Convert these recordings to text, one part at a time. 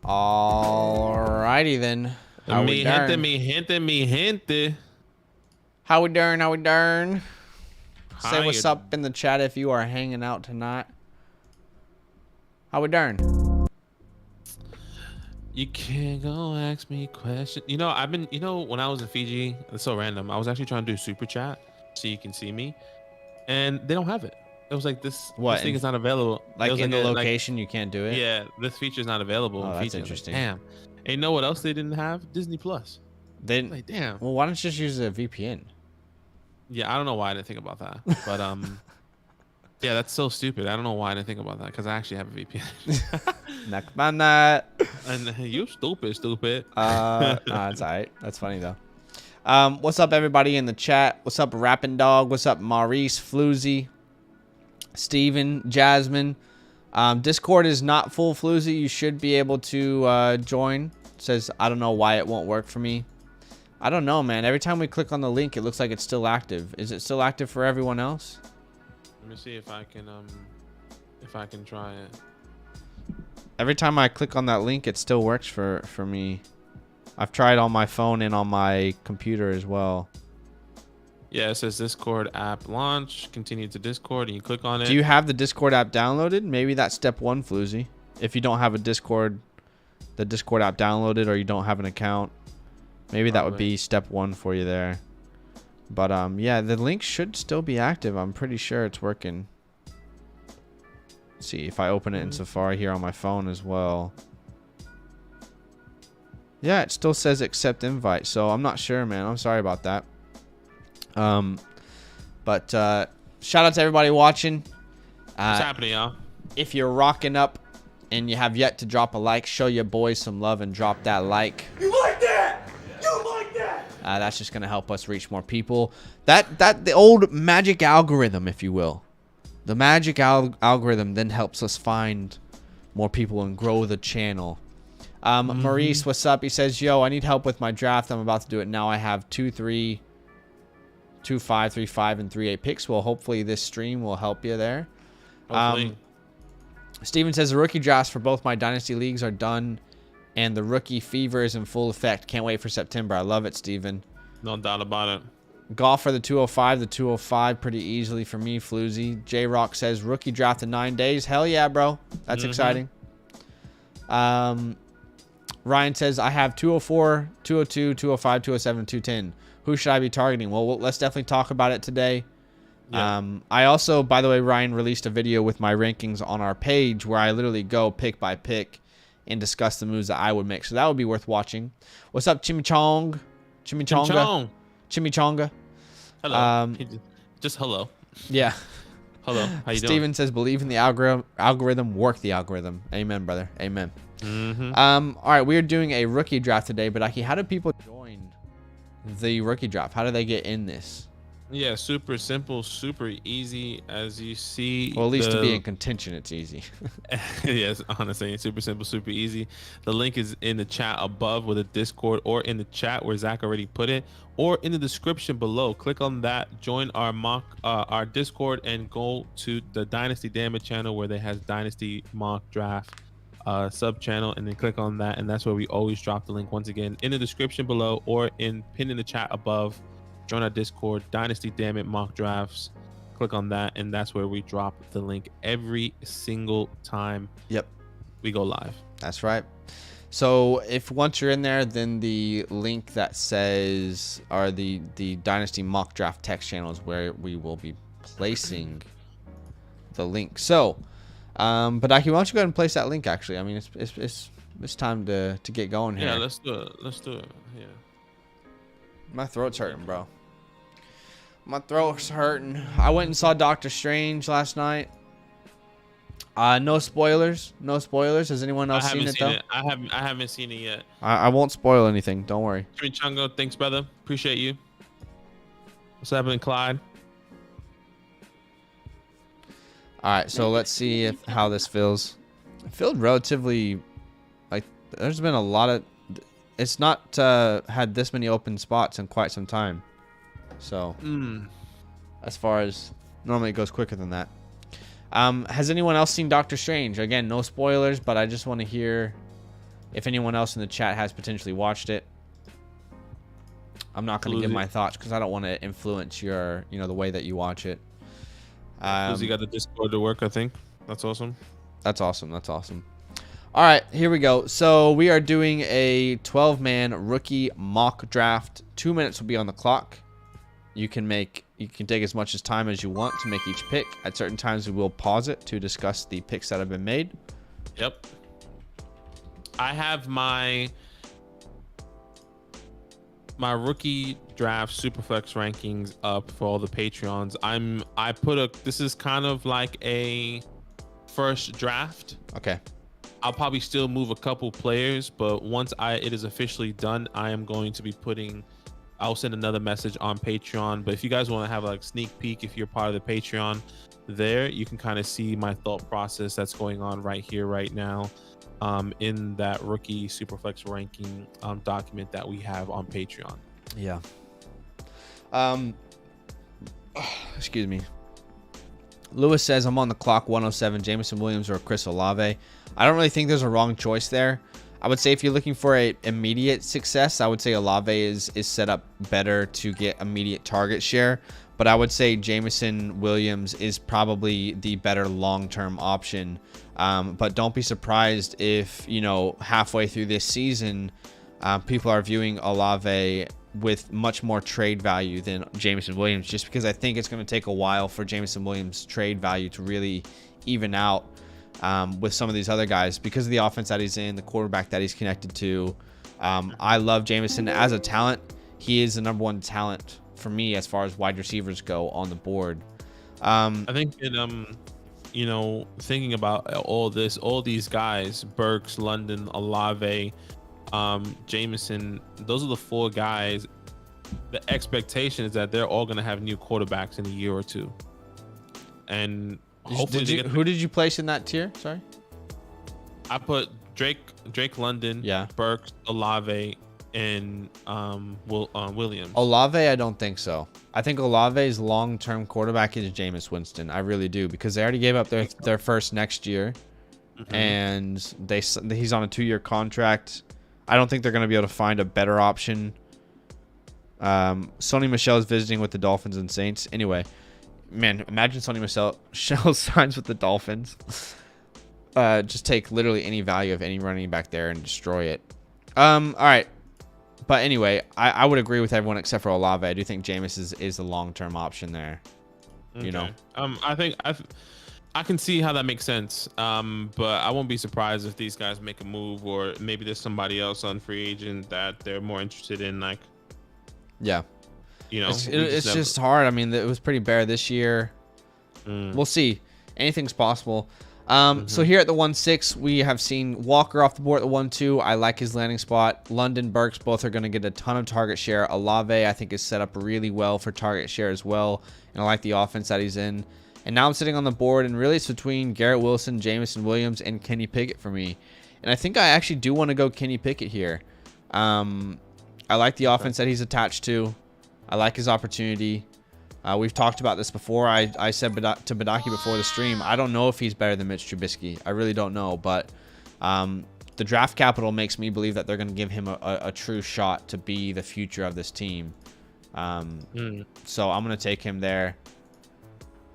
Alrighty then. How we darn? Mi gente. How we darn? Say How what's you- up in the chat if you are hanging out tonight. How we darn? You can't go ask me questions. You know, when I was in Fiji, it's so random. I was actually trying to do super chat so you can see me, and they don't have it. It was like this thing is not available. Like it was in like the location, you can't do it? Yeah, this feature is not available in Fiji. That's interesting. Damn. And you know what else they didn't have? Disney Plus. They didn't. Like, damn. Well, why don't you just use a VPN? Yeah, I don't know why I didn't think about that. But yeah, that's so stupid. I don't know why I didn't think about that because I actually have a VPN. Nakbana. And you stupid. That's alright. That's funny though. What's up, everybody in the chat? What's up, Rapping Dog? What's up, Maurice, Floozy, Steven, Jasmine? Discord is not full, Floozy. You should be able to join. It says, I don't know why it won't work for me. I don't know, man. Every time we click on the link, it looks like it's still active. Is it still active for everyone else? Let me see if I can try it. Every time I click on that link, it still works for me. I've tried on my phone and on my computer as well. Yeah, it says Discord app launch. Continue to Discord, and you click on it. Do you have the Discord app downloaded? Maybe that's step one, Floozy. If you don't have a the Discord app downloaded, or you don't have an account, maybe that would be step one for you there. But yeah, the link should still be active. I'm pretty sure it's working. Let's see if I open it in Safari here on my phone as well. Yeah, it still says accept invite, so I'm not sure, man. I'm sorry about that. But shout out to everybody watching. What's happening, y'all? If you're rocking up and you have yet to drop a like, show your boys some love and drop that like. You like that? You like that? That's just gonna help us reach more people. The old magic algorithm, if you will. The magic algorithm then helps us find more people and grow the channel. Maurice, what's up? He says, yo, I need help with my draft. I'm about to do it now. I have 2-3, 2-5, 3-5, and 3-8 picks. Well, hopefully this stream will help you there. Steven says, the rookie drafts for both my Dynasty leagues are done, and the rookie fever is in full effect. Can't wait for September. I love it, Steven. No doubt about it. Golf for the 205 pretty easily for me, Floozy. J-Rock says, rookie draft in 9 days. Hell yeah, bro. That's exciting. Ryan says, I have 204, 202, 205, 207, 210. Who should I be targeting? Well, let's definitely talk about it today. Yeah. I also, by the way, Ryan released a video with my rankings on our page where I literally go pick by pick and discuss the moves that I would make. So that would be worth watching. What's up, Chimichong? Chimichonga? Chimichonga. Hello. Just hello. Yeah. Hello. How you doing? Steven says, believe in the algorithm, work the algorithm. Amen, brother. Amen. All right, we're doing a rookie draft today, but Aki, how do people join the rookie draft? How do they get in this? Yeah, super simple, super easy, as you see. Well, at least to be in contention, it's easy. Yes, honestly, super simple, super easy. The link is in the chat above with a Discord, or in the chat where Zach already put it, or in the description below. Click on that, join our Discord, and go to the Dynasty Damage channel where they has Dynasty mock draft sub channel, and then click on that, and that's where we always drop the link. Once again, in the description below or pinned in the chat above. Join our Discord, Dynasty Damn mock drafts. Click on that, and that's where we drop the link every single time. Yep, we go live. That's right. So if once you're in there, then the link that says, or the Dynasty mock draft text channel is where we will be placing the link. So but Aki, why don't you go ahead and place that link? Actually, I mean, it's time to get going here. Yeah, let's do it. Yeah. My throat's hurting, bro. My throat's hurting. I went and saw Doctor Strange last night. No spoilers. No spoilers. Has anyone else seen it though? I haven't seen it yet. I won't spoil anything. Don't worry. Chungo, thanks, brother. Appreciate you. What's happening, Clyde? All right, so let's see how this feels. It feels relatively like there's been a lot of. It's not had this many open spots in quite some time. So as far as normally it goes quicker than that. Has anyone else seen Doctor Strange? Again, no spoilers, but I just want to hear if anyone else in the chat has potentially watched it. I'm not going to give my thoughts because I don't want to influence your, the way that you watch it. You got the Discord to work, I think. That's awesome. That's awesome. That's awesome. All right, here we go. So we are doing a 12-man rookie mock draft. 2 minutes will be on the clock. You can take as much time as you want to make each pick. At certain times, we will pause it to discuss the picks that have been made. Yep. I have my rookie draft Superflex rankings up for all the Patreons. This is kind of like a first draft. Okay. I'll probably still move a couple players, but once it is officially done, I am going to be I'll send another message on Patreon. But if you guys want to have a sneak peek, if you're part of the Patreon there, you can kind of see my thought process that's going on right here, right now, in that rookie Superflex ranking document that we have on Patreon. Yeah. Excuse me. Lewis says, I'm on the clock, 107, Jameson Williams or Chris Olave. I don't really think there's a wrong choice there. I would say if you're looking for a immediate success, I would say Olave is set up better to get immediate target share. But I would say Jameson Williams is probably the better long-term option. But don't be surprised if, halfway through this season, people are viewing Olave with much more trade value than Jameson Williams, just because I think it's going to take a while for Jameson Williams' trade value to really even out with some of these other guys because of the offense that he's in, the quarterback that he's connected to. I love Jameson as a talent. He is the number one talent for me as far as wide receivers go on the board. I think thinking about all these guys, Burks, London, Olave, Jameson, those are the four guys. The expectation is that they're all going to have new quarterbacks in a year or two. And hopefully who did you place in that tier? Sorry. I put Drake London, Burks, Olave, and Williams. Olave, I don't think so. I think Olave's long-term quarterback is Jameis Winston. I really do, because they already gave up their first next year, and he's on a 2-year contract. I don't think they're going to be able to find a better option. Sony Michel is visiting with the Dolphins and Saints. Anyway, man, imagine Sony Michel signs with the Dolphins. Just take literally any value of any running back there and destroy it. All right. But anyway, I would agree with everyone except for Olave. I do think Jameis is the long-term option there. Okay. I think I can see how that makes sense. But I won't be surprised if these guys make a move, or maybe there's somebody else on free agent that they're more interested in. Like, yeah, it's just hard. I mean, it was pretty bare this year. We'll see. Anything's possible. So here at the 1-6, we have seen Walker off the board at the 1-2. I like his landing spot. London, Burks, both are going to get a ton of target share. Olave, I think, is set up really well for target share as well. And I like the offense that he's in. And now I'm sitting on the board, and really it's between Garrett Wilson, Jameson Williams, and Kenny Pickett for me. And I think I actually do want to go Kenny Pickett here. I like the offense that he's attached to. I like his opportunity. We've talked about this before. I said to Badaki before the stream, I don't know if he's better than Mitch Trubisky. I really don't know. But the draft capital makes me believe that they're going to give him a true shot to be the future of this team. So I'm going to take him there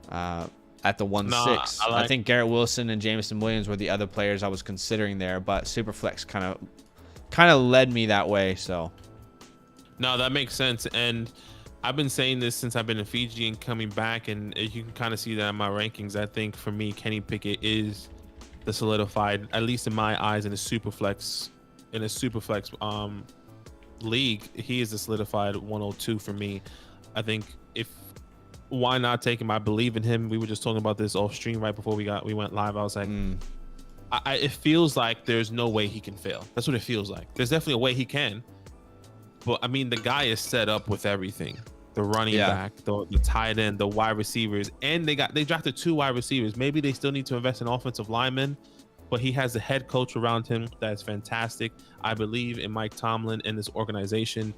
at the 1-6. I think Garrett Wilson and Jameson Williams were the other players I was considering there. But Superflex kind of led me that way. So no, that makes sense. And I've been saying this since I've been in Fiji and coming back, and you can kind of see that in my rankings. I think for me, Kenny Pickett is the solidified, at least in my eyes, in a superflex league. He is the solidified 102 for me. I think why not take him? I believe in him. We were just talking about this off stream right before we went live. I was like, it feels like there's no way he can fail. That's what it feels like. There's definitely a way he can. But I mean, the guy is set up with everything: the running back, the tight end, the wide receivers, and they drafted 2 wide receivers. Maybe they still need to invest in offensive linemen, but he has a head coach around him that's fantastic. I believe in Mike Tomlin and this organization.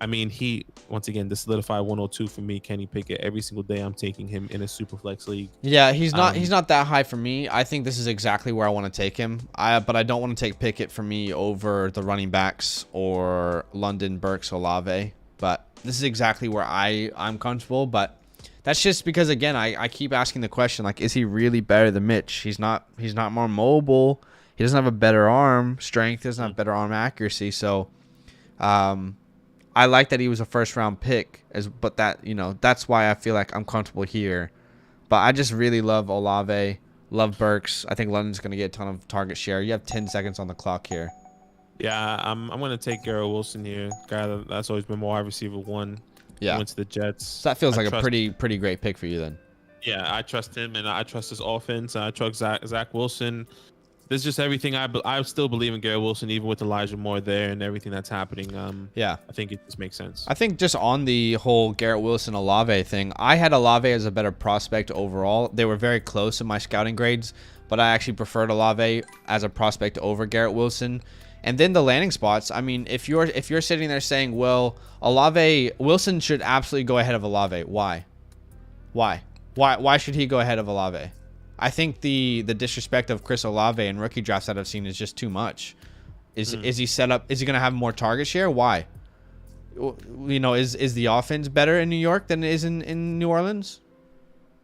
I mean, he once again the solidified 102 for me. Kenny Pickett every single day. I'm taking him in a super flex league. Yeah, he's not that high for me. I think this is exactly where I want to take him. But I don't want to take Pickett for me over the running backs or London, Burks, Olave. But this is exactly where I'm comfortable. But that's just because, again, I keep asking the question, like, is he really better than Mitch? He's not more mobile. He doesn't have a better arm strength. He doesn't have better arm accuracy. So, I like that he was a first round pick, but that's why I feel like I'm comfortable here. But I just really love Olave, love Burks. I think London's going to get a ton of target share. You have 10 seconds on the clock here. Yeah, I'm going to take Garrett Wilson here. Guy that's always been my wide receiver one. Yeah, went to the Jets. So that feels like a pretty great pick for you then. Yeah, I trust him and I trust his offense. I trust Zach Wilson. There's just everything. I still believe in Garrett Wilson, even with Elijah Moore there and everything that's happening. Yeah, I think it just makes sense. I think just on the whole Garrett Wilson Olave thing, I had Olave as a better prospect overall. They were very close in my scouting grades, but I actually preferred Olave as a prospect over Garrett Wilson. And then the landing spots. I mean, if you're sitting there saying, well, Wilson should absolutely go ahead of Olave. Why should he go ahead of Olave? I think the disrespect of Chris Olave in rookie drafts that I've seen is just too much. Is he set up? Is he going to have more target share? Why? Is the offense better in New York than it is in New Orleans?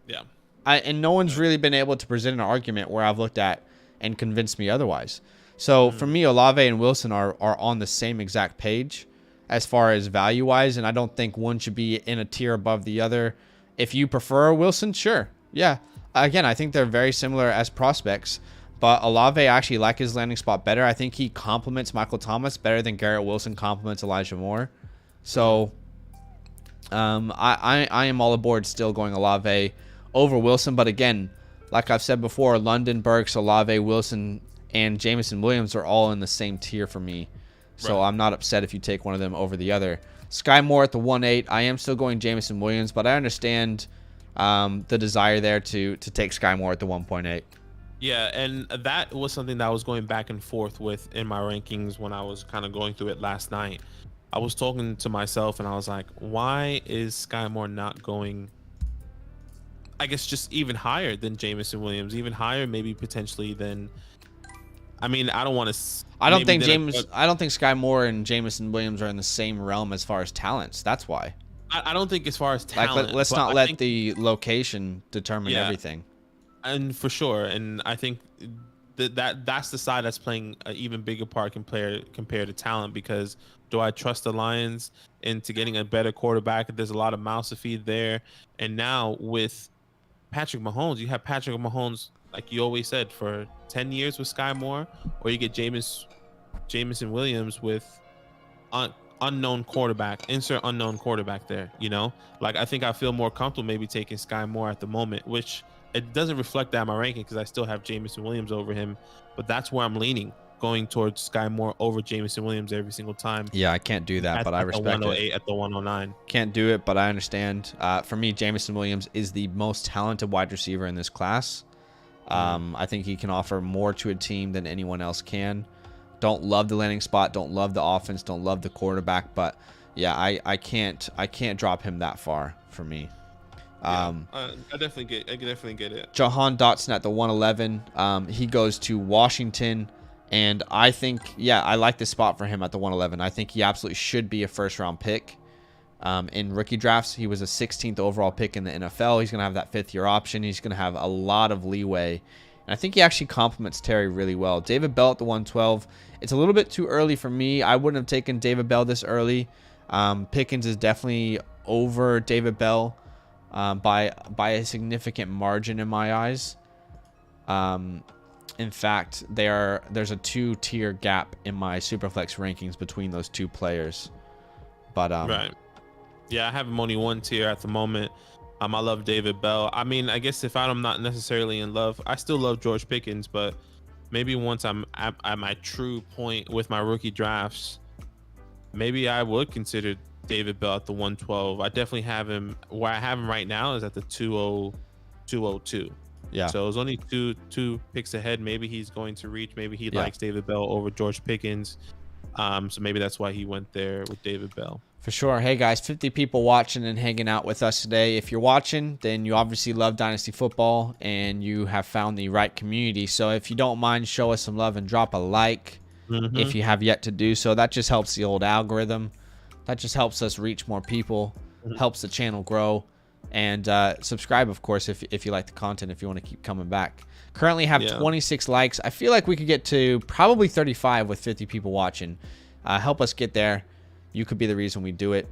Yeah. And no one's really been able to present an argument where I've looked at and convinced me otherwise. So for me, Olave and Wilson are on the same exact page as far as value wise, and I don't think one should be in a tier above the other. If you prefer Wilson, sure, yeah. Again, I think they're very similar as prospects, but Olave, I actually like his landing spot better. I think he complements Michael Thomas better than Garrett Wilson complements Elijah Moore. So I am all aboard still going Olave over Wilson. But again, like I've said before, London, Burks, Olave, Wilson, and Jameson Williams are all in the same tier for me. So I'm not upset if you take one of them over the other. Sky Moore at the 1.8. I am still going Jameson Williams, but I understand the desire there to take Sky Moore at the 1.8. Yeah, and that was something that I was going back and forth with in my rankings when I was kind of going through it last night. I was talking to myself and I was like, why is Sky Moore not going, I guess, just even higher than Jameson Williams, even higher maybe potentially than, I mean, I don't want to. I don't think Sky Moore and Jameson Williams are in the same realm as far as talents. That's why. I don't think as far as talent. Let's not let the location determine everything. And for sure, and I think that's the side that's playing an even bigger part compared to talent. Because do I trust the Lions into getting a better quarterback? There's a lot of mouths to feed there, and now with Patrick Mahomes, you have Patrick Mahomes, like you always said, for 10 years with Sky Moore, or you get Jameson Williams with unknown quarterback, insert unknown quarterback there, like I think I feel more comfortable maybe taking Sky Moore at the moment, which it doesn't reflect that in my ranking because I still have Jameson Williams over him, but that's where I'm leaning, going towards Sky Moore over Jameson Williams every single time. Yeah, I can't do that, but I respect it. At the 109. Can't do it, but I understand. For me, Jameson Williams is the most talented wide receiver in this class. I think he can offer more to a team than anyone else can. Don't love the landing spot, don't love the offense, don't love the quarterback, but yeah, I can't drop him that far for me. I definitely get it. Jahan Dotson at the 111. He goes to Washington, and I think, I like this spot for him at the 111. I think he absolutely should be a first round pick. In rookie drafts, he was a 16th overall pick in the NFL. He's going to have that 5th year option. He's going to have a lot of leeway. And I think he actually complements Terry really well. David Bell at the 112. It's a little bit too early for me. I wouldn't have taken David Bell this early. Pickens is definitely over David Bell by a significant margin in my eyes. In fact, there's a 2-tier gap in my Superflex rankings between those two players. But right. Yeah, I have him only 1 tier at the moment. I love David Bell. I mean, I guess if I'm not necessarily in love, I still love George Pickens, but maybe once I'm at my true point with my rookie drafts, maybe I would consider David Bell at the 112. I definitely have him where I have him right now is at the 202. Yeah. So it's only two picks ahead. Maybe he's going to reach. Maybe he likes David Bell over George Pickens. So maybe that's why he went there with David Bell. For sure. Hey, guys, 50 people watching and hanging out with us today. If you're watching, then you obviously love Dynasty Football and you have found the right community. So if you don't mind, show us some love and drop a like if you have yet to do so. That just helps the old algorithm. That just helps us reach more people, helps the channel grow. And subscribe, of course, if you like the content, if you want to keep coming back. Currently have 26 likes. I feel like we could get to probably 35 with 50 people watching. Help us get there. You could be the reason we do it.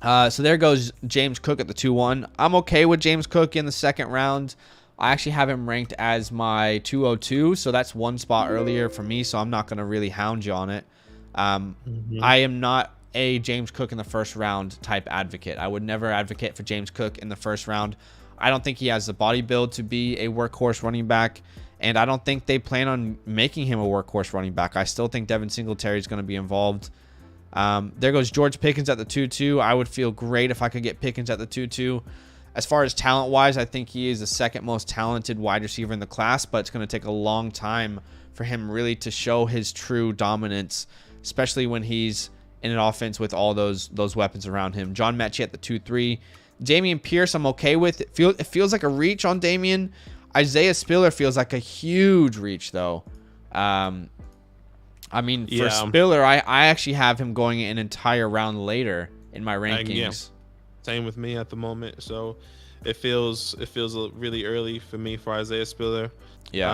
So there goes James Cook at the 2-1. I'm okay with James Cook in the second round. I actually have him ranked as my 202, so that's one spot earlier for me, so I'm not going to really hound you on it. I am not a James Cook in the first round type advocate. I would never advocate for James Cook in the first round. I don't think he has the body build to be a workhorse running back, and I don't think they plan on making him a workhorse running back. I still think Devin Singletary is going to be involved. There goes George Pickens at the 2-2. I would feel great if I could get Pickens at the 2-2. As far as talent-wise, I think he is the second most talented wide receiver in the class, but it's going to take a long time for him really to show his true dominance, especially when he's in an offense with all those weapons around him. John Mechie at the 2-3. Dameon Pierce, I'm okay with. It feels like a reach on Dameon. Isaiah Spiller feels like a huge reach, though. I mean, for Spiller, I actually have him going an entire round later in my rankings. Same with me at the moment. So it feels really early for me for Isaiah Spiller. Yeah.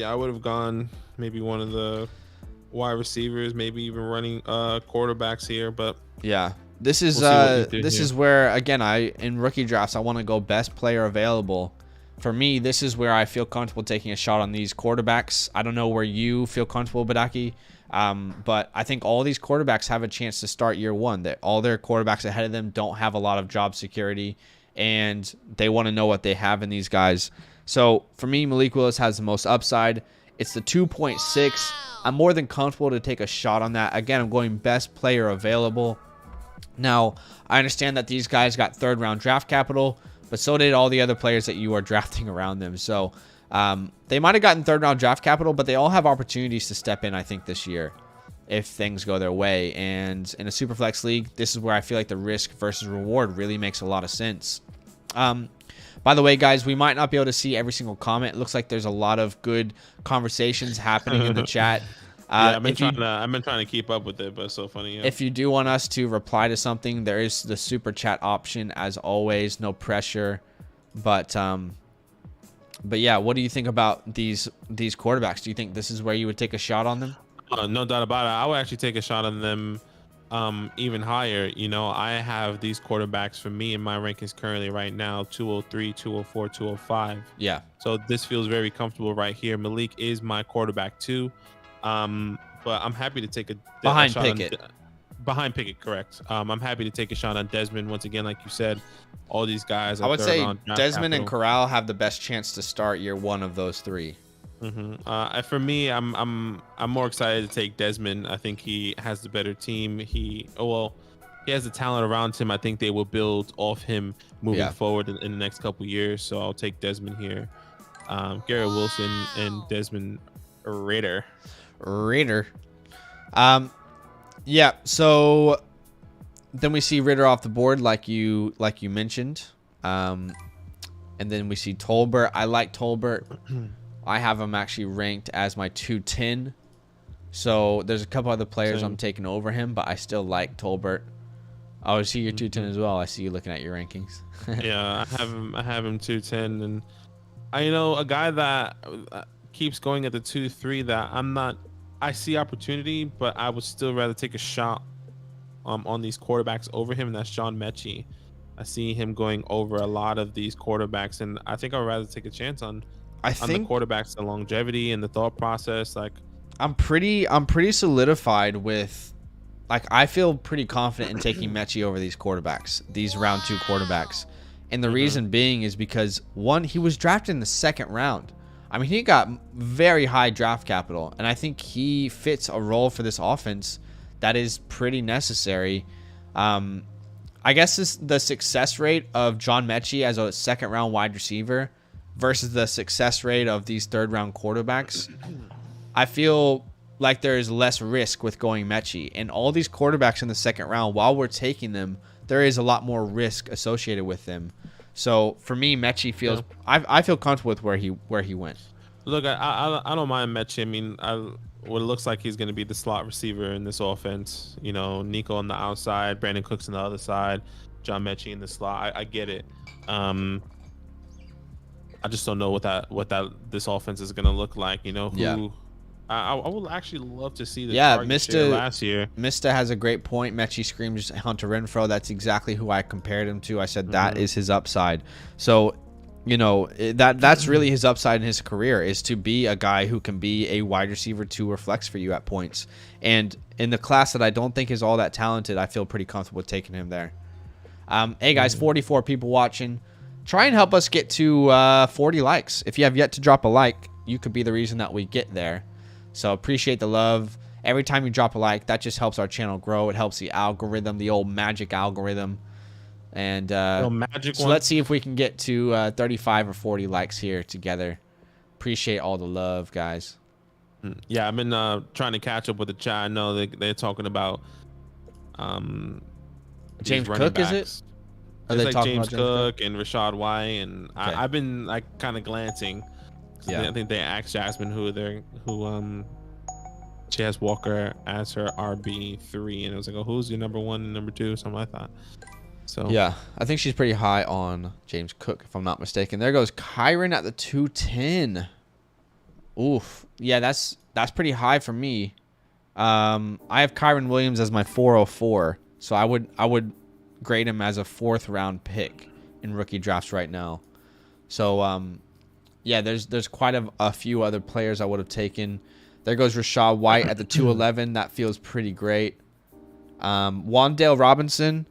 I would have gone maybe one of the wide receivers, maybe even running quarterbacks here, but yeah. This is is where, again, in rookie drafts I want to go best player available. For me, this is where I feel comfortable taking a shot on these quarterbacks. I don't know where you feel comfortable, Badaki, but I think all these quarterbacks have a chance to start year one. That all their quarterbacks ahead of them don't have a lot of job security, and they want to know what they have in these guys. So for me, Malik Willis has the most upside. It's the 2.6. I'm more than comfortable to take a shot on that. Again, I'm going best player available. Now, I understand that these guys got third-round draft capital, but so did all the other players that you are drafting around them. So they might have gotten third-round draft capital, but they all have opportunities to step in, I think, this year if things go their way. And in a Superflex league, this is where I feel like the risk versus reward really makes a lot of sense. By the way, guys, we might not be able to see every single comment. It looks like there's a lot of good conversations happening in the chat. I've been trying to keep up with it, but it's so funny. Yeah. If you do want us to reply to something, there is the super chat option as always. No pressure, but yeah. What do you think about these quarterbacks? Do you think this is where you would take a shot on them? No doubt about it. I would actually take a shot on them even higher. You know, I have these quarterbacks for me in my rankings currently right now 203, 204, 205. Yeah. So this feels very comfortable right here. Malik is my quarterback too. But I'm happy to take a behind shot Pickett. Behind Pickett, correct. I'm happy to take a shot on Desmond once again, like you said. All these guys. I would say Desmond and Corral have the best chance to start year one of those three. For me, I'm more excited to take Desmond. I think he has the better team. He has the talent around him. I think they will build off him moving forward in the next couple years. So I'll take Desmond here. Garrett Wilson and Desmond Ritter. Yeah, so then we see Ritter off the board like you mentioned. And then we see Tolbert. I like Tolbert. I have him actually ranked as my 210. So there's a couple other players I'm taking over him, but I still like Tolbert. Oh, I see your 210 as well. I see you looking at your rankings. Yeah, I have him 210, and a guy that keeps going at the 2-3 that I see opportunity, but I would still rather take a shot on these quarterbacks over him, and that's John Mechie. I see him going over a lot of these quarterbacks, and I think I'd rather take a chance on the quarterbacks, the longevity and the thought process. Like I'm pretty solidified with, I feel pretty confident in taking Mechie over these quarterbacks, these round 2 quarterbacks. And the reason being is because, one, he was drafted in the second round. I mean, he got very high draft capital, and I think he fits a role for this offense that is pretty necessary. I guess the success rate of John Mechie as a second-round wide receiver versus the success rate of these third-round quarterbacks, I feel like there is less risk with going Mechie. And all these quarterbacks in the second round, while we're taking them, there is a lot more risk associated with them. So for me, Mechie feels I feel comfortable with where he went. Look, I don't mind Mechie. I mean, what it looks like he's going to be the slot receiver in this offense. You know, Nico on the outside, Brandon Cooks on the other side, John Mechie in the slot. I get it. I just don't know what this offense is going to look like. You know, who I would actually love to see the target share last year. Mista has a great point. Mechie screams Hunter Renfrow. That's exactly who I compared him to. I said that is his upside. So, you know, that's really his upside in his career, is to be a guy who can be a wide receiver 2 or flex for you at points. And in the class that I don't think is all that talented, I feel pretty comfortable with taking him there. Hey guys, 44 people watching. Try and help us get to 40 likes. If you have yet to drop a like, you could be the reason that we get there. So appreciate the love. Every time you drop a like, that just helps our channel grow. It helps the algorithm, the old magic algorithm. And let's see if we can get to 35 or 40 likes here together. Appreciate all the love, guys. Yeah, I've been trying to catch up with the chat. I know they're talking about James Cook, is it? Are they talking James Cook and Rashad White, and I've been like kind of glancing. Yeah, I think they asked Jasmine who she has Walker as her RB3, and it was like, oh, who's your number 1 and number 2, something like that. So yeah, I think she's pretty high on James Cook, if I'm not mistaken. There goes Kyron at the 210. Oof, yeah, that's pretty high for me. I have Kyron Williams as my 404, so I would grade him as a 4th round pick in rookie drafts right now. So yeah, there's quite a few other players I would have taken. There goes Rashad White at the 211. That feels pretty great. Wandale Robinson,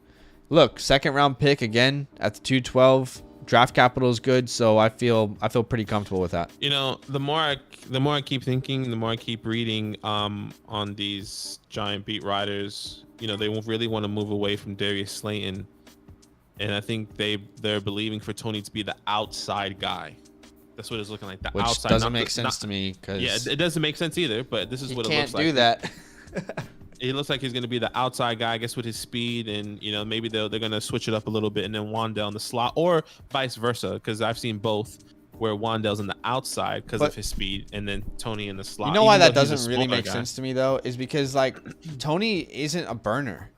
look, 2nd round pick again at the 212. Draft capital is good, so I feel pretty comfortable with that. You know, the more I keep thinking, the more I keep reading on these giant beat writers, you know, they really want to move away from Darius Slayton, and I think they're believing for Tony to be the outside guy. That's what it's looking like. Which outside doesn't make sense to me, because it doesn't make sense either. But this is what it looks like. You can't do that. It looks like he's going to be the outside guy, I guess, with his speed, and you know, maybe they're going to switch it up a little bit, and then Wandale in the slot, or vice versa, because I've seen both, where Wandale's on the outside because of his speed, and then Tony in the slot. You know why that doesn't really make sense to me though, is because like Tony isn't a burner.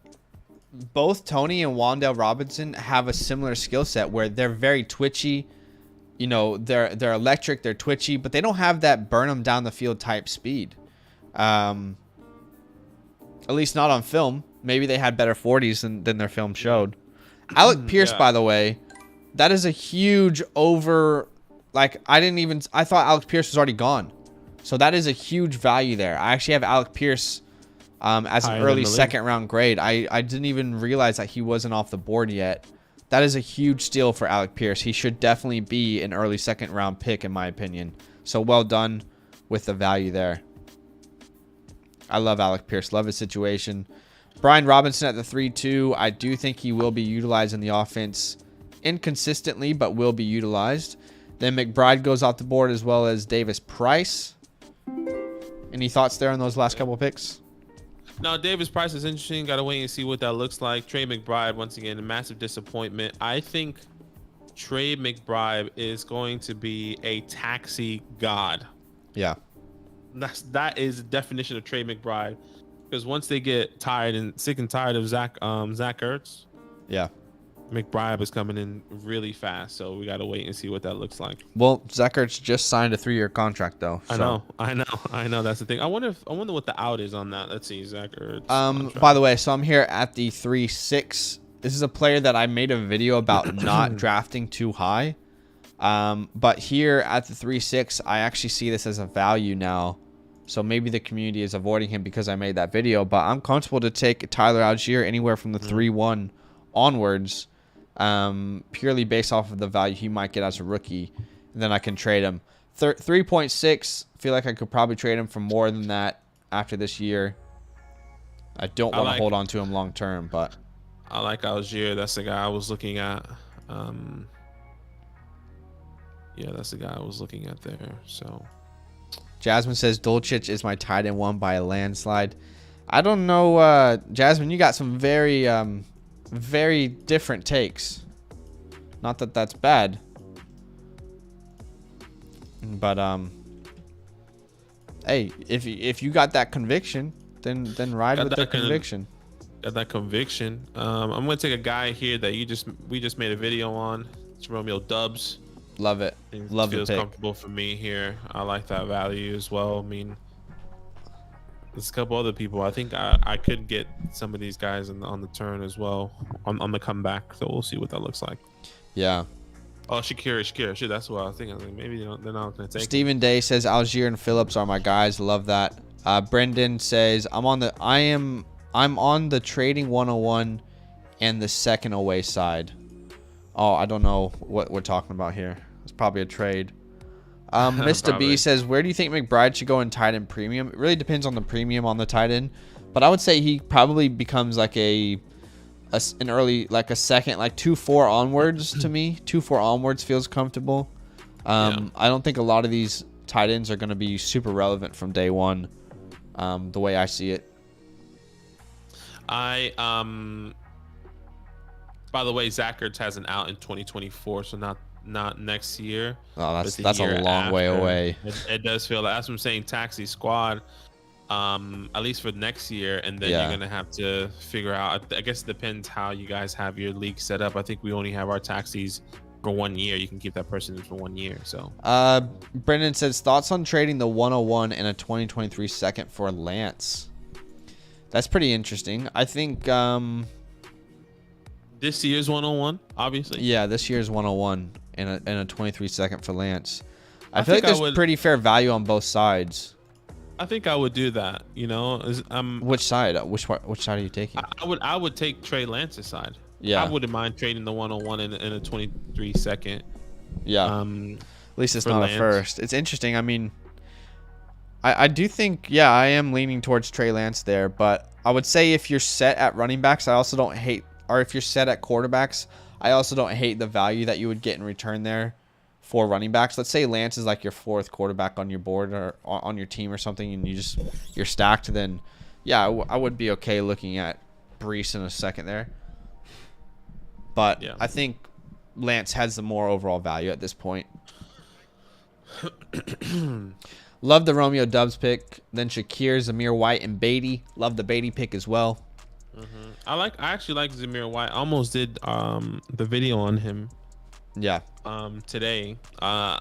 Both Tony and Wandale Robinson have a similar skill set where they're very twitchy. You know, they're electric, they're twitchy, but they don't have that burn them down the field type speed. At least not on film. Maybe they had better 40s than their film showed. Alec Pierce, by the way, that is a huge over. Like, I thought Alec Pierce was already gone. So that is a huge value there. I actually have Alec Pierce as an early 2nd round grade. I didn't even realize that he wasn't off the board yet. That is a huge steal for Alec Pierce. He should definitely be an early 2nd round pick, in my opinion. So well done with the value there. I love Alec Pierce. Love his situation. Brian Robinson at the 3-2. I do think he will be utilized in the offense inconsistently, but will be utilized. Then McBride goes off the board, as well as Davis Price. Any thoughts there on those last couple of picks? No, Davis Price is interesting. Got to wait and see what that looks like. Trey McBride, once again, a massive disappointment. I think Trey McBride is going to be a taxi god. Yeah. That is the definition of Trey McBride. Because once they get tired and sick and tired of Zach Ertz, yeah, McBride is coming in really fast. So we got to wait and see what that looks like. Well, Zach Ertz just signed a 3-year contract though. So. I know. That's the thing. I wonder what the out is on that. Let's see, Zach Ertz. By the way, so I'm here at the 3-6. This is a player that I made a video about not drafting too high. But here at the 3-6, I actually see this as a value now. So maybe the community is avoiding him because I made that video. But I'm comfortable to take Tyler Algier anywhere from the 3-1 onwards, purely based off of the value he might get as a rookie. And then I can trade him. 3.6, feel like I could probably trade him for more than that after this year. I don't want to hold on to him long term, but I like Algier. That's the guy I was looking at. Yeah, that's the guy I was looking at there. So Jasmine says Dulcich is my tight end one by a landslide. I don't know, Jasmine. You got some very, very different takes. Not that that's bad, but hey, if you got that conviction, then ride with the conviction. Got that conviction. I'm gonna take a guy here that we just made a video on. It's Romeo Dubs. Love it. Love the feels pick. Comfortable for me here. I like that value as well. I mean, there's a couple other people. I think I could get some of these guys on the turn as well on the comeback. So we'll see what that looks like. Yeah. Oh, Shakira. Shit, that's what I was thinking. Like, maybe they're not gonna take. Stephen Day says Algier and Phillips are my guys. Love that. Brendan says I'm on the trading 101 and the second away side. Oh, I don't know what we're talking about here. It's probably a trade. Mr. B says, where do you think McBride should go in tight end premium? It really depends on the premium on the tight end, but I would say he probably becomes like an early, like a second, like 2-4 onwards to me. 2-4 onwards feels comfortable. I don't think a lot of these tight ends are going to be super relevant from day one, the way I see it. By the way, Zach Ertz has an out in 2024, so not next year. Oh, that's a long way away. It does feel like, that's what I'm saying, taxi squad, at least for next year, and then you're gonna have to figure out. I guess it depends how you guys have your league set up. I think we only have our taxis for 1 year. You can keep that person in for 1 year. So Brendan says thoughts on trading the 101 and a 2023 second for Lance. That's pretty interesting. I think this year's 101, obviously. Yeah, this year's 101 and a 23 second for Lance. I feel like there's pretty fair value on both sides. I think I would do that. Which side? Which side are you taking? I would take Trey Lance's side. Yeah. I wouldn't mind trading the 101 and a 23 second. Yeah. At least it's not Lance. A first. It's interesting. I mean, I do think, I am leaning towards Trey Lance there, but I would say if you're set at running backs, I also don't hate, or if you're set at quarterbacks, I also don't hate the value that you would get in return there for running backs. Let's say Lance is like your fourth quarterback on your board or on your team or something, and you're stacked, then I would be okay looking at Brees in a second there. But I think Lance has the more overall value at this point. Love the Romeo Dubs pick. Then Shakir, Zamir White, and Beatty. Love the Beatty pick as well. I actually like Zamir White. I almost did the video on him. Yeah. Today. I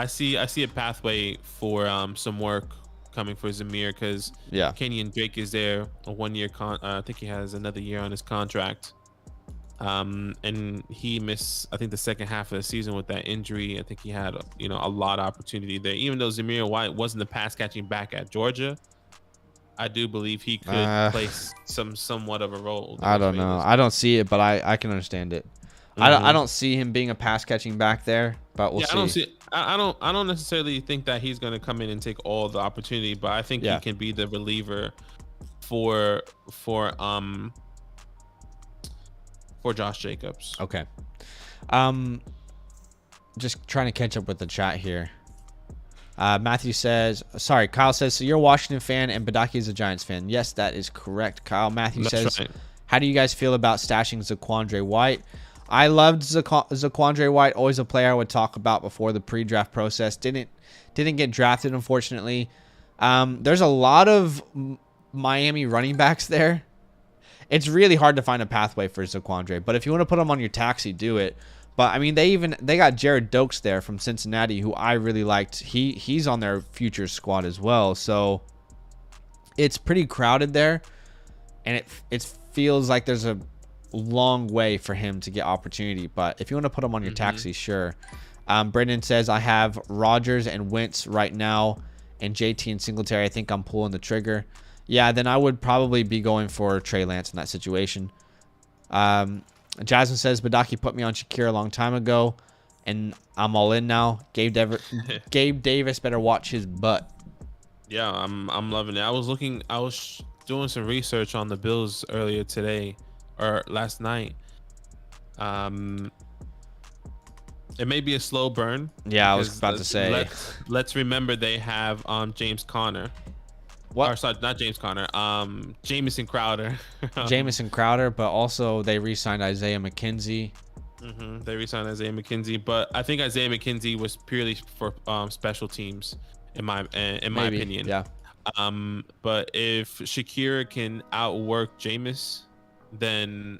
see a pathway for some work coming for Zamir because Kenyon Drake is there, a 1 year I think he has another year on his contract. And he missed, I think, the second half of the season with that injury. I think he had a lot of opportunity there. Even though Zamir White wasn't the pass catching back at Georgia, I do believe he could play somewhat of a role. I don't know. I don't see it, but I can understand it. I don't see him being a pass catching back there, but we'll see. I don't necessarily think that he's going to come in and take all the opportunity, but I think he can be the reliever for Josh Jacobs. Okay. Just trying to catch up with the chat here. Kyle says, so you're a Washington fan and Badaki is a Giants fan. Yes, that is correct, Kyle. Matthew says, right. How do you guys feel about stashing Zaquandre White? I loved Zaquandre White, always a player I would talk about before the pre-draft process. Didn't get drafted, unfortunately. There's a lot of Miami running backs there. It's really hard to find a pathway for Zaquandre, but if you want to put him on your taxi, do it. But I mean, they got Jared Dokes there from Cincinnati, who I really liked. He's on their future squad as well, so it's pretty crowded there, and it feels like there's a long way for him to get opportunity. But if you want to put him on your taxi, sure. Brendan says, I have Rodgers and Wentz right now, and JT and Singletary. I think I'm pulling the trigger. Yeah, then I would probably be going for Trey Lance in that situation. Jasmine says, Badaki put me on Shakir a long time ago, and I'm all in now. Gabe Davis better watch his butt. Yeah, I'm loving it. I was doing some research on the Bills earlier today or last night. And It may be a slow burn. Yeah, I was about to say. Let's remember they have James Conner. What? Or sorry, not James Conner. Jamison Crowder. Jamison Crowder, but also they re-signed Isaiah McKenzie. They re-signed Isaiah McKenzie, but I think Isaiah McKenzie was purely for special teams, in my opinion. Yeah. But if Shakira can outwork Jameis, then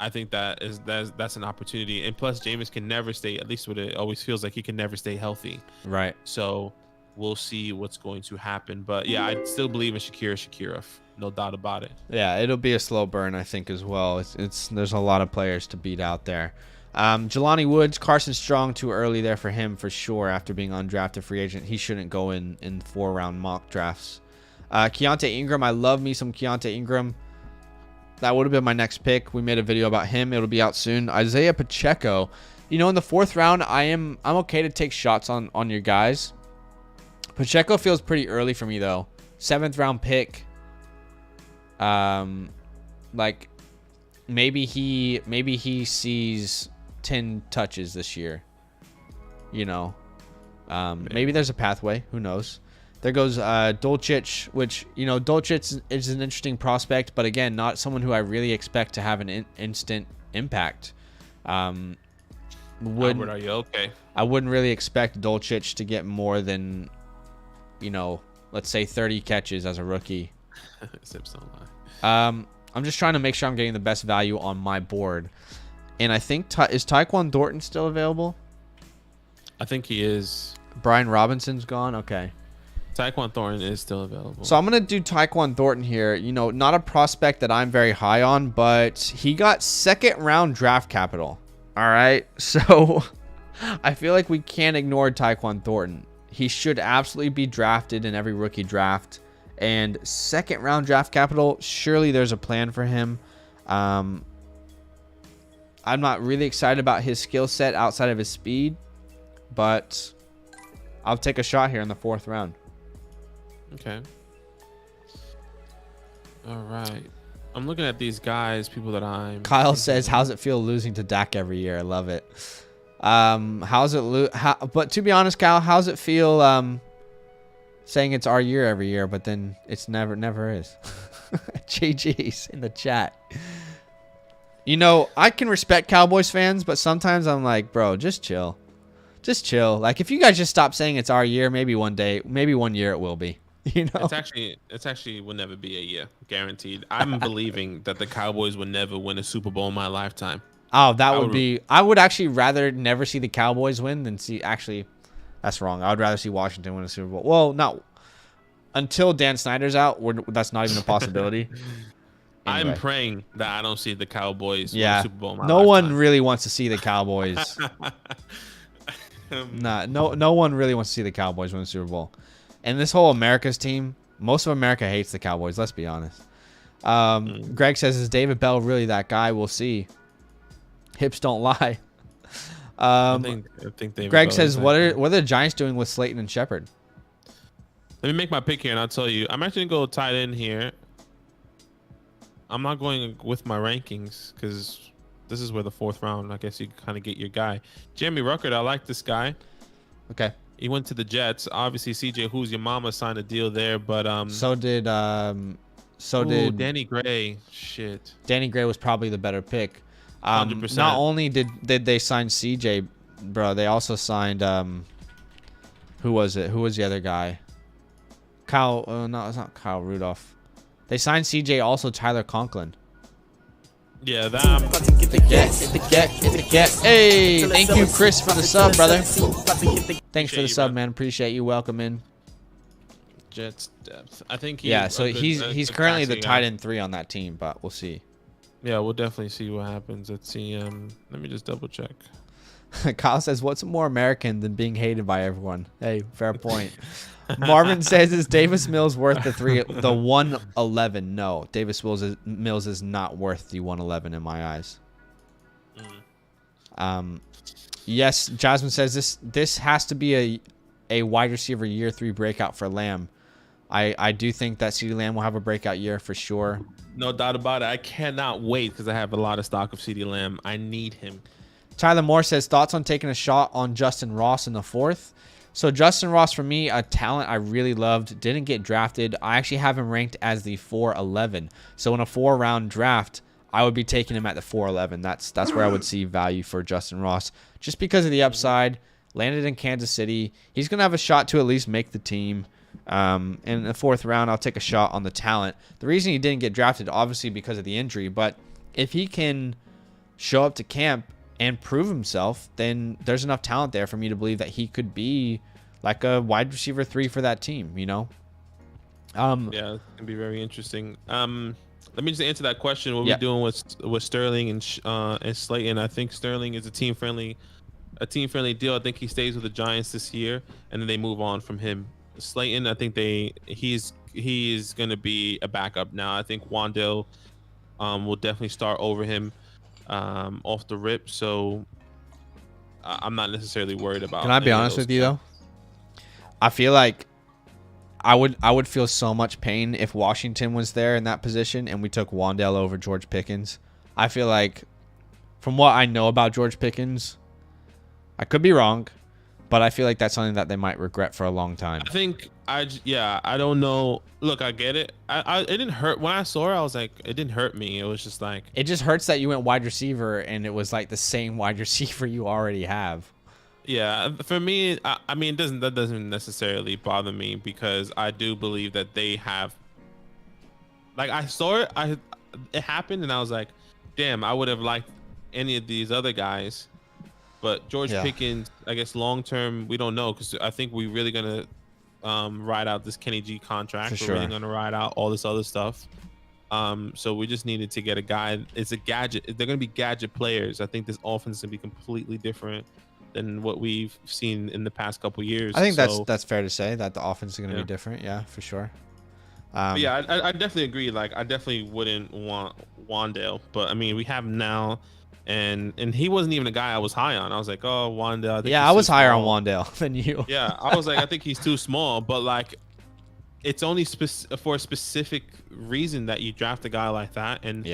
I think that's an opportunity. And plus, Jameis can never stay. At least what it always feels like, he can never stay healthy. Right. So we'll see what's going to happen. But yeah, I still believe in Shakira, no doubt about it. Yeah, it'll be a slow burn, I think, as well. There's a lot of players to beat out there. Jelani Woods, Carson Strong, too early there for him for sure. After being undrafted free agent, he shouldn't go in 4-round mock drafts. Keontae Ingram, I love me some Keontae Ingram. That would have been my next pick. We made a video about him. It'll be out soon. Isaiah Pacheco, in the 4th round, I'm okay to take shots on your guys. Pacheco feels pretty early for me though. 7th round pick. Like maybe he sees 10 touches this year. Maybe there's a pathway. Who knows? There goes Dulcich, which Dulcich is an interesting prospect, but again, not someone who I really expect to have an instant impact. Albert, are you okay? I wouldn't really expect Dulcich to get more than, let's say 30 catches as a rookie. I'm just trying to make sure I'm getting the best value on my board. And I think, is Tyquan Thornton still available? I think he is. Brian Robinson's gone? Okay. Tyquan Thornton is still available. So I'm going to do Tyquan Thornton here. Not a prospect that I'm very high on, but he got 2nd round draft capital. All right. So I feel like we can't ignore Tyquan Thornton. He should absolutely be drafted in every rookie draft. And 2nd round draft capital, surely there's a plan for him. I'm not really excited about his skill set outside of his speed, but I'll take a shot here in the 4th round. Okay. All right. I'm looking at these guys, people that I'm... Kyle says, how's it feel losing to Dak every year? I love it. But to be honest, Kyle, how's it feel saying it's our year every year, but then it's never is? JG's in the chat. I can respect Cowboys fans, but sometimes I'm like, bro, just chill. Just chill. Like, if you guys just stop saying it's our year, maybe one year it will be. It's actually will never be a year, guaranteed. I'm believing that the Cowboys will never win a Super Bowl in my lifetime. Oh, I would actually rather never see the Cowboys win than see. Actually, that's wrong. I would rather see Washington win a Super Bowl. Well, not until Dan Snyder's out. That's not even a possibility. Anyway. I'm praying that I don't see the Cowboys win a Super Bowl in my no lifetime. one really wants to see the Cowboys. No one really wants to see the Cowboys win the Super Bowl. And this whole America's team, most of America hates the Cowboys. Let's be honest. Greg says, is David Bell really that guy? We'll see. Hips don't lie. I think David Greg Bell says, what are the Giants doing with Slayton and Shepard? Let me make my pick here, and I'll tell you. I'm actually going to go tight end here. I'm not going with my rankings because this is where the 4th round, I guess you kind of get your guy. Jeremy Ruckert, I like this guy. Okay. He went to the Jets. Obviously, CJ Who's Your Mama signed a deal there, but so did Danny Gray. Shit. Danny Gray was probably the better pick. 100%. Not only did they sign CJ, bro, they also signed who was it? Who was the other guy? Kyle. No, it's not Kyle Rudolph. They signed CJ, also Tyler Conklin. Yeah, that. Hey, thank you, Chris, for the sub, brother. Thanks for the sub, man. Appreciate you. Welcome in. Jets depth. I think. So he's currently the tight end 3 on that team, but we'll see. Yeah, we'll definitely see what happens. Let's see. Let me just double check. Kyle says, "What's more American than being hated by everyone?" Hey, fair point. Marvin says, "Is Davis Mills worth the 111?" No, Davis Mills is not worth the 111 in my eyes. Yes, Jasmine says this has to be a wide receiver year 3 breakout for Lamb. I do think that CeeDee Lamb will have a breakout year for sure. No doubt about it. I cannot wait because I have a lot of stock of CeeDee Lamb. I need him. Tyler Moore says, thoughts on taking a shot on Justin Ross in the 4th? So Justin Ross, for me, a talent I really loved, didn't get drafted. I actually have him ranked as the 411. So in a 4-round draft, I would be taking him at the 411. That's where I would see value for Justin Ross, just because of the upside. Landed in Kansas City. He's going to have a shot to at least make the team. In the 4th round, I'll take a shot on the talent. The reason he didn't get drafted, obviously, because of the injury. But if he can show up to camp and prove himself, then there's enough talent there for me to believe that he could be like a wide receiver 3 for that team, you know? Yeah, it's gonna be very interesting. Let me just answer that question. What we're doing with Sterling and Slayton. I think Sterling is a team friendly deal. I think he stays with the Giants this year, and then they move on from him. Slayton, I think he's gonna be a backup now. I think Wandale will definitely start over him off the rip. So I'm not necessarily worried about. Can I be honest with you though? I feel like I would feel so much pain if Washington was there in that position and we took Wandale over George Pickens. I feel like, from what I know about George Pickens, I could be wrong, but I feel like that's something that they might regret for a long time. I think I don't know. Look, I get it. It didn't hurt when I saw her. I was like, it didn't hurt me. It was just like, it just hurts that you went wide receiver and it was like the same wide receiver you already have. Yeah, for me, I mean, that doesn't necessarily bother me, because I do believe that they have. Like, I saw it, it happened, and I was like, damn, I would have liked any of these other guys, but George Pickens, I guess long term, we don't know, because I think we're really gonna ride out this Kenny G contract. For sure. We're really gonna ride out all this other stuff. So we just needed to get a guy. It's a gadget. They're gonna be gadget players. I think this offense is gonna be completely different than what we've seen in the past couple years. I think that's fair to say that the offense is going to be different. Yeah, for sure. Yeah, I definitely agree. Like, I definitely wouldn't want Wandale, but I mean, we have him now, and he wasn't even a guy I was high on. I was like, oh, Wandale. I was higher on Wandale than you. Yeah, I was like, I think he's too small, but like, it's only for a specific reason that you draft a guy like that, and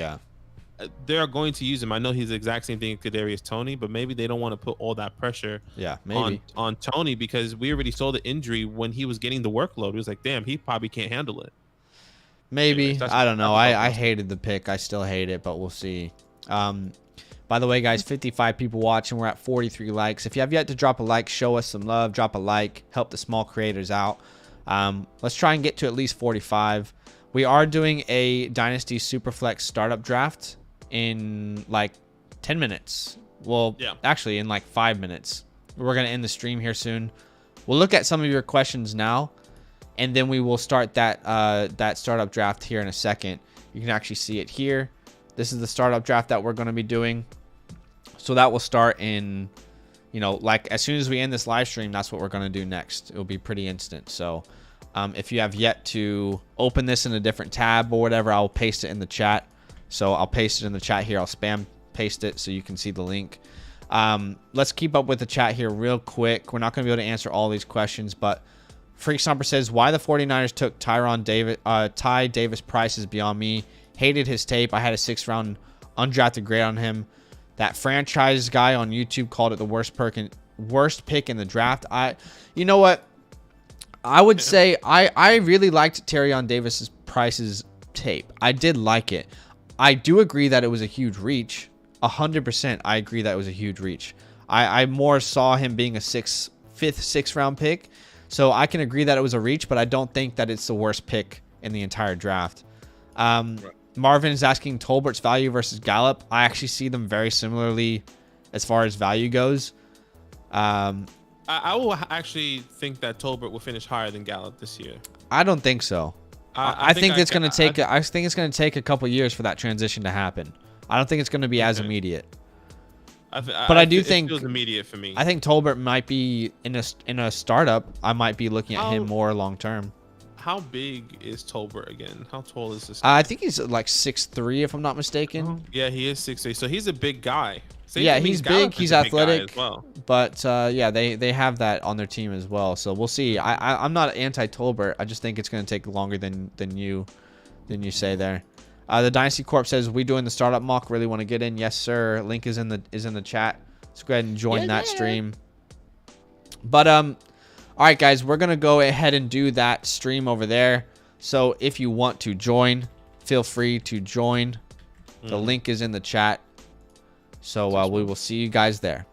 they're going to use him. I know he's the exact same thing as Kadarius Toney, but maybe they don't want to put all that pressure on Toney, because we already saw the injury when he was getting the workload. It was like, damn, he probably can't handle it. Maybe. Anyways, I don't know. I hated the pick. I still hate it, but we'll see. By the way, guys, 55 people watching. We're at 43 likes. If you have yet to drop a like, show us some love. Drop a like. Help the small creators out. Let's try and get to at least 45. We are doing a Dynasty Superflex startup draft in like 10 minutes. Well, actually in like 5 minutes. We're going to end the stream here soon. We'll look at some of your questions now, and then we will start that startup draft here in a second. You can actually see it here. This is the startup draft that we're going to be doing. So that will start in, like as soon as we end this live stream, that's what we're going to do next. It'll be pretty instant. So if you have yet to open this in a different tab or whatever, I'll paste it in the chat. So I'll paste it in the chat here. I'll spam paste it so you can see the link. Let's keep up with the chat here real quick. We're not going to be able to answer all these questions, but Freak Stomper says, why the 49ers took Ty Davis Price is beyond me. Hated his tape. I had a 6th round undrafted grade on him. That franchise guy on YouTube called it the worst pick in the draft. You know what? I would say I really liked Terrion Davis Price's tape. I did like it. I do agree that it was a huge reach. 100%. I agree that it was a huge reach. I more saw him being a 5th, 6th round pick. So I can agree that it was a reach, but I don't think that it's the worst pick in the entire draft. Marvin is asking Tolbert's value versus Gallup. I actually see them very similarly as far as value goes. I will actually think that Tolbert will finish higher than Gallup this year. I don't think so. I think it's going to take. I think it's going to take a couple years for that transition to happen. I don't think it's going to be as immediate. But I do think it feels immediate for me. I think Tolbert might be in a startup. I might be looking at him more long term. How big is Tolbert again? How tall is this guy? I think he's like 6'3", if I'm not mistaken. Yeah, he is 6'3", so he's a big guy. He's big. He's athletic. But they have that on their team as well. So we'll see. I'm not anti-Tolbert. I just think it's going to take longer than you say there. The Dynasty Corp says, we doing the startup mock. Really want to get in? Yes, sir. Link is in the chat. Let's go ahead and join that stream. But all right, guys, we're gonna go ahead and do that stream over there. So if you want to join, feel free to join. The link is in the chat. So we will see you guys there.